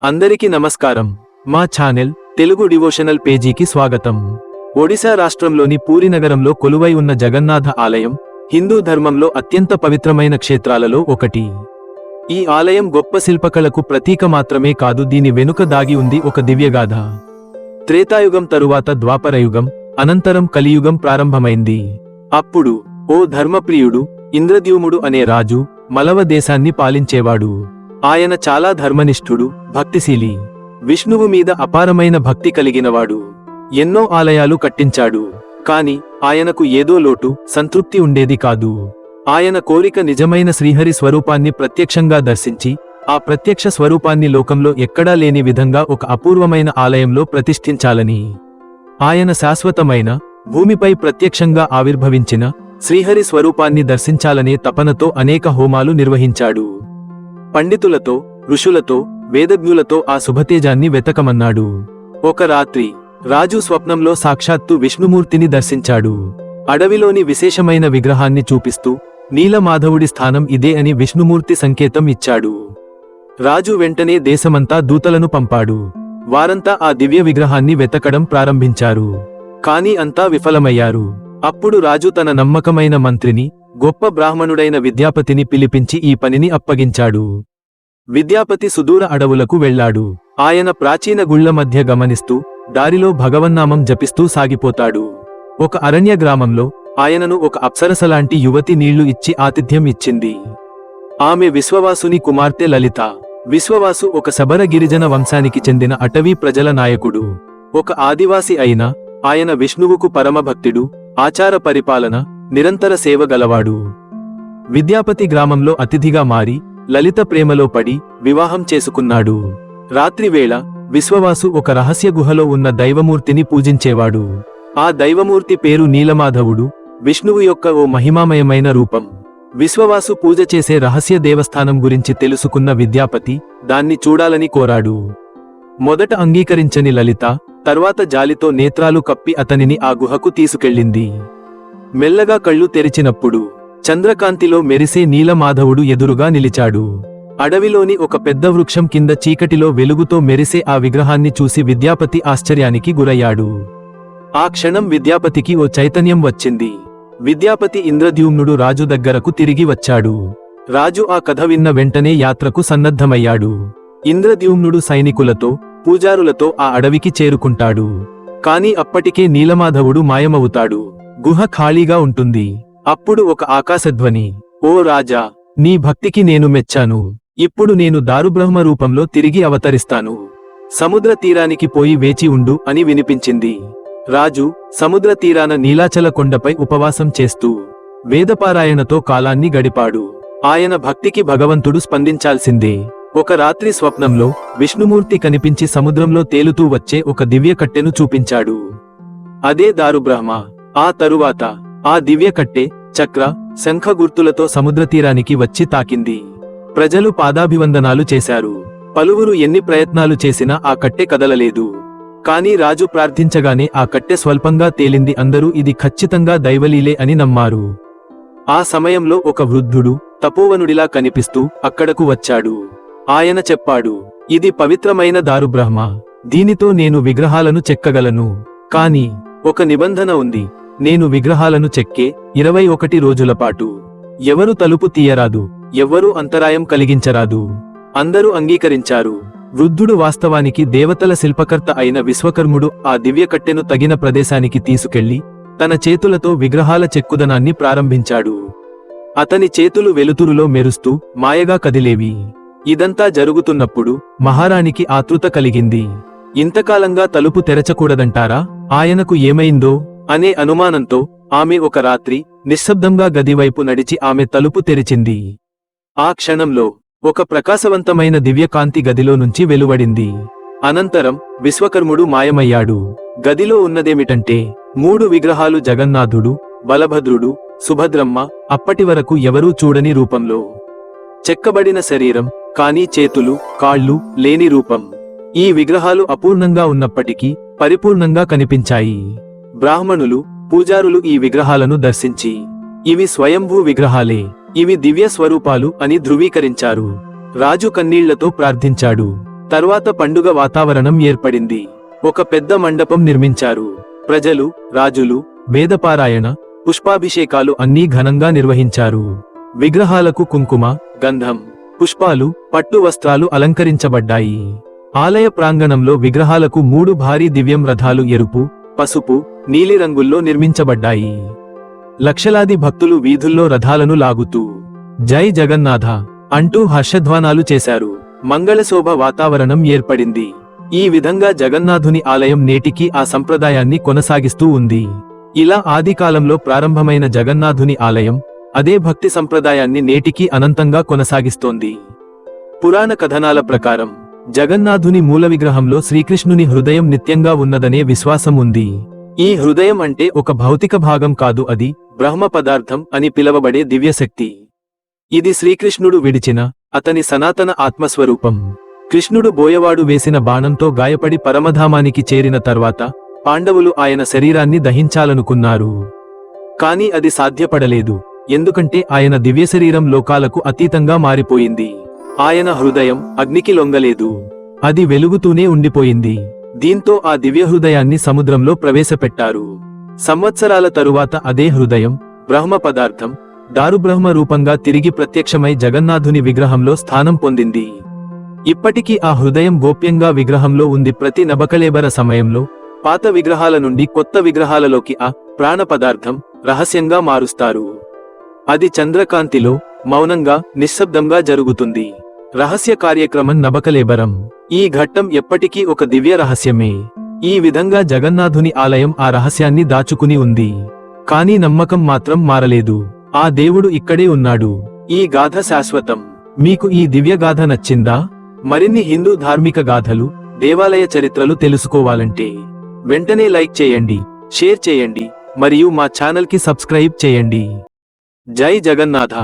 అందరికీ నమస్కారం. మా ఛానల్ తెలుగు డివోషనల్ పేజీకి స్వాగతం. ఒడిశా రాష్ట్రంలోని పూరి నగరంలో కొలువై ఉన్న జగన్నాథ ఆలయం హిందూ ధర్మంలో అత్యంత పవిత్రమైన క్షేత్రాలలో ఒకటి. ఈ ఆలయం గొప్ప శిల్పకళకు ప్రతీక మాత్రమే కాదు, దీని వెనుక దాగి ఉంది ఒక దివ్యగాథ. త్రేతాయుగం తరువాత ద్వాపరయుగం, అనంతరం కలియుగం ప్రారంభమైంది. అప్పుడు ఓ ధర్మప్రియుడు ఇంద్రద్యుమ్నుడు అనే రాజు మలవ దేశాన్ని పాలించేవాడు. ఆయన చాలా ధర్మనిష్ఠుడు, భక్తిశీలి, విష్ణువు మీద అపారమైన భక్తి కలిగినవాడు. ఎన్నో ఆలయాలు కట్టించాడు. కాని ఆయనకు ఏదో లోటు, సంతృప్తి ఉండేది కాదు. ఆయన కోరిక నిజమైన శ్రీహరి స్వరూపాన్ని ప్రత్యక్షంగా దర్శించి ఆ ప్రత్యక్ష స్వరూపాన్ని లోకంలో ఎక్కడా లేని విధంగా ఒక అపూర్వమైన ఆలయంలో ప్రతిష్ఠించాలని. ఆయన శాశ్వతమైన భూమిపై ప్రత్యక్షంగా ఆవిర్భవించిన శ్రీహరి స్వరూపాన్ని దర్శించాలనే తపనతో అనేక హోమాలు నిర్వహించాడు. పండితులతో, ఋషులతో, వేదజ్ఞులతో ఆ శుభతేజాన్ని వెతకమన్నాడు. ఒక రాత్రి రాజు స్వప్నంలో సాక్షాత్తు విష్ణుమూర్తిని దర్శించాడు. అడవిలోని విశేషమైన విగ్రహాన్ని చూపిస్తూ నీలమాధవుడి స్థానం ఇదే అని విష్ణుమూర్తి సంకేతం ఇచ్చాడు. రాజు వెంటనే దేశమంతా దూతలను పంపాడు. వారంతా ఆ దివ్య విగ్రహాన్ని వెతకడం ప్రారంభించారు. కాని అంతా విఫలమయ్యారు. అప్పుడు రాజు తన నమ్మకమైన మంత్రిని, గొప్ప బ్రాహ్మణుడైన విద్యాపతిని పిలిపించి ఈ పనిని అప్పగించాడు. విద్యాపతి సుదూర అడవులకు వెళ్లాడు. ఆయన ప్రాచీన గుళ్ల మధ్య గమనిస్తూ దారిలో భగవన్నామం జపిస్తూ సాగిపోతాడు. ఒక అరణ్య గ్రామంలో ఆయనను ఒక అప్సరసలాంటి యువతి నీళ్లు ఇచ్చి ఆతిథ్యం ఇచ్చింది. ఆమె విశ్వవాసుని కుమార్తె లలిత. విశ్వవాసు ఒక శబర గిరిజన వంశానికి చెందిన అటవీ ప్రజల నాయకుడు. ఒక ఆదివాసి అయిన ఆయన విష్ణువుకు పరమభక్తుడు, ఆచార పరిపాలన, నిరంతర సేవ గలవాడు. విద్యాపతి గ్రామంలో అతిథిగా మారి లలిత ప్రేమలో పడి వివాహం చేసుకున్నాడు. రాత్రివేళ విశ్వవాసు ఒక రహస్య గుహలో ఉన్న దైవమూర్తిని పూజించేవాడు. ఆ దైవమూర్తి పేరు నీలమాధవుడు, విష్ణువు యొక్క ఓ మహిమామయమైన రూపం. విశ్వవాసు పూజ చేసే రహస్య దేవస్థానం గురించి తెలుసుకున్న విద్యాపతి దాన్ని చూడాలని కోరాడు. మొదట అంగీకరించని లలిత తర్వాత జాలితో నేత్రాలు కప్పి అతనిని ఆ గుహకు తీసుకెళ్ళింది. మెల్లగా కళ్ళు తెరిచినప్పుడు చంద్రకాంతిలో మెరిసే నీలమాధవుడు ఎదురుగా నిలిచాడు. అడవిలోని ఒక పెద్ద వృక్షం కింద చీకటిలో వెలుగుతో మెరిసే ఆ విగ్రహాన్ని చూసి విద్యాపతి ఆశ్చర్యానికి గురయ్యాడు. ఆ క్షణం విద్యాపతికి ఓ చైతన్యం వచ్చింది. విద్యాపతి ఇంద్రద్యుమ్నుడు రాజు దగ్గరకు తిరిగి వచ్చాడు. రాజు ఆ కథ విన్న వెంటనే యాత్రకు సన్నద్ధమయ్యాడు. ఇంద్రద్యుమ్నుడు సైనికులతో, పూజారులతో ఆ అడవికి చేరుకుంటాడు. కాని అప్పటికే నీలమాధవుడు మాయమవుతాడు. గుహ ఖాళీగా ఉంటుంది. అప్పుడు ఒక ఆకాశధ్వని, ఓ రాజా, నీ భక్తికి నేను మెచ్చాను. ఇప్పుడు నేను దారుబ్రహ్మ రూపంలో తిరిగి అవతరిస్తాను. సముద్ర తీరానికి పోయి వేచి ఉండు అని వినిపించింది. రాజు సముద్ర తీరాన నీలాచల కొండపై ఉపవాసం చేస్తూ వేదపారాయణతో కాలాన్ని గడిపాడు. ఆయన భక్తికి భగవంతుడు స్పందించాల్సిందే. ఒక రాత్రి స్వప్నంలో విష్ణుమూర్తి కనిపించి సముద్రంలో తేలుతూ వచ్చే ఒక దివ్య కట్టెను చూపించాడు. అదే దారుబ్రహ్మ. ఆ తరువాత ఆ దివ్య కట్టె చక్ర, శంఖ గుర్తులతో సముద్రతీరానికి వచ్చి తాకింది. ప్రజలు పాదాభివందనాలు చేశారు. పలువురు ఎన్ని ప్రయత్నాలు చేసినా ఆ కట్టె కదలలేదు. కాని రాజు ప్రార్థించగానే ఆ కట్టె స్వల్పంగా తేలింది. అందరూ ఇది ఖచ్చితంగా దైవలీలే అని నమ్మారు. ఆ సమయంలో ఒక వృద్ధుడు తపోవనుడిలా కనిపిస్తూ అక్కడకు వచ్చాడు. ఆయన చెప్పాడు, ఇది పవిత్రమైన దారుబ్రహ్మ. దీనితో నేను విగ్రహాలను చెక్కగలను. కాని ఒక నిబంధన ఉంది. నేను విగ్రహాలను చెక్కే 21 రోజుల పాటు ఎవరు తలుపు తీయరాదు, ఎవ్వరూ అంతరాయం కలిగించరాదు. అందరూ అంగీకరించారు. వృద్ధుడు వాస్తవానికి దేవతల శిల్పకర్త అయిన విశ్వకర్ముడు ఆ దివ్య కట్టెను తగిన ప్రదేశానికి తీసుకెళ్లి తన చేతులతో విగ్రహాల చెక్కుదనాన్ని ప్రారంభించాడు. అతని చేతులు వెలుతురులో మెరుస్తూ మాయగా కదిలేవి. ఇదంతా జరుగుతున్నప్పుడు మహారాణికి ఆతృత కలిగింది. ఇంతకాలంగా తలుపు తెరచకూడదంటారా? ఆయనకు ఏమైందో అనే అనుమానంతో ఆమె ఒక రాత్రి నిశ్శబ్దంగా గదివైపు నడిచి ఆమె తలుపు తెరిచింది. ఆ క్షణంలో ఒక ప్రకాశవంతమైన దివ్యకాంతి గదిలో నుంచి వెలువడింది. అనంతరం విశ్వకర్ముడు మాయమయ్యాడు. గదిలో ఉన్నదేమిటంటే 3 విగ్రహాలు, జగన్నాథుడు, బలభద్రుడు, సుభద్రమ్మ, అప్పటి వరకు ఎవరూ చూడని రూపంలో. చెక్కబడిన శరీరం, కానీ చేతులు, కాళ్ళు లేని రూపం. ఈ విగ్రహాలు అపూర్ణంగా ఉన్నప్పటికీ పరిపూర్ణంగా కనిపించాయి. బ్రాహ్మణులు, పూజారులు ఈ విగ్రహాలను దర్శించి ఇవి స్వయంభూ విగ్రహాలే, ఇవి దివ్య స్వరూపాలు అని ధృవీకరించారు. రాజు కన్నీళ్లతో ప్రార్థించాడు. తర్వాత పండుగ వాతావరణం ఏర్పడింది. ఒక పెద్ద మండపం నిర్మించారు. ప్రజలు, రాజులు, వేదపారాయణ, పుష్పాభిషేకాలు అన్నీ ఘనంగా నిర్వహించారు. విగ్రహాలకు కుంకుమ, గంధం, పుష్పాలు, పట్టు వస్త్రాలు అలంకరించబడ్డాయి. ఆలయ ప్రాంగణంలో విగ్రహాలకు 3 భారీ దివ్యం రథాలు ఎరుపు, పసుపు, నీలి రంగుల్లో నిర్మించబడ్డాయి. లక్షలాది భక్తులు వీధుల్లో రథాలను లాగుతూ జై జగన్నాథ అంటూ హర్షధ్వానాలు చేశారు. మంగళశోభ వాతావరణం ఏర్పడింది. ఈ విధంగా జగన్నాథుని ఆలయం నేటికీ ఆ సంప్రదాయాన్ని కొనసాగిస్తూ ఉంది. ఇలా ఆదికాలంలో ప్రారంభమైన జగన్నాథుని ఆలయం అదే భక్తి సంప్రదాయాన్ని నేటికీ అనంతంగా కొనసాగిస్తోంది. పురాణ కథనాల ప్రకారం జగన్నాథుని మూల విగ్రహంలో శ్రీకృష్ణుని హృదయం నిత్యంగా ఉన్నదనే విశ్వాసం ఉంది. ఈ హృదయం అంటే ఒక భౌతిక భాగం కాదు, అది బ్రహ్మ పదార్థం అని పిలవబడే దివ్యశక్తి. ఇది శ్రీకృష్ణుడు విడిచిన అతని సనాతన ఆత్మస్వరూపం. కృష్ణుడు బోయవాడు వేసిన బాణంతో గాయపడి పరమధామానికి చేరిన తర్వాత పాండవులు ఆయన శరీరాన్ని దహించాలనుకున్నారు. కాని అది సాధ్యపడలేదు, ఎందుకంటే ఆయన దివ్యశరీరం లోకాలకు అతీతంగా మారిపోయింది. ఆయన హృదయం అగ్నికి లొంగలేదు, అది వెలుగుతూనే ఉండిపోయింది. దీంతో ఆ దివ్య హృదయాన్ని సముద్రంలో ప్రవేశపెట్టారు. సంవత్సరాల తరువాత అదే హృదయం బ్రహ్మ పదార్థం దారుబ్రహ్మ రూపంగా తిరిగి ప్రత్యక్షమై జగన్నాథుని విగ్రహంలో స్థానం పొందింది. ఇప్పటికీ ఆ హృదయం గోప్యంగా విగ్రహంలో ఉంది. ప్రతి నబకళేబర సమయంలో పాత విగ్రహాల నుండి కొత్త విగ్రహాలలోకి ఆ ప్రాణ పదార్థం రహస్యంగా మారుస్తారు. అది చంద్రకాంతిలో మౌనంగా, నిశ్శబ్దంగా జరుగుతుంది. రహస్య కార్యక్రమం నబకలేబరం. ఈ ఘట్టం ఎప్పటికీ ఒక దివ్య రహస్యమే. ఈ విధంగా జగన్నాథుని ఆలయం ఆ రహస్యాన్ని దాచుకుని ఉంది. కానీ నమ్మకం మాత్రం మారలేదు. ఆ దేవుడు ఇక్కడే ఉన్నాడు. ఈ గాథ శాశ్వతం. మీకు ఈ దివ్య గాథ నచ్చిందా? మరిన్ని హిందూ ధార్మిక గాథలు, దేవాలయ చరిత్రలు తెలుసుకోవాలంటే వెంటనే లైక్ చేయండి, షేర్ చేయండి మరియు మా ఛానల్ కి సబ్స్క్రైబ్ చేయండి. జై జగన్నాథ.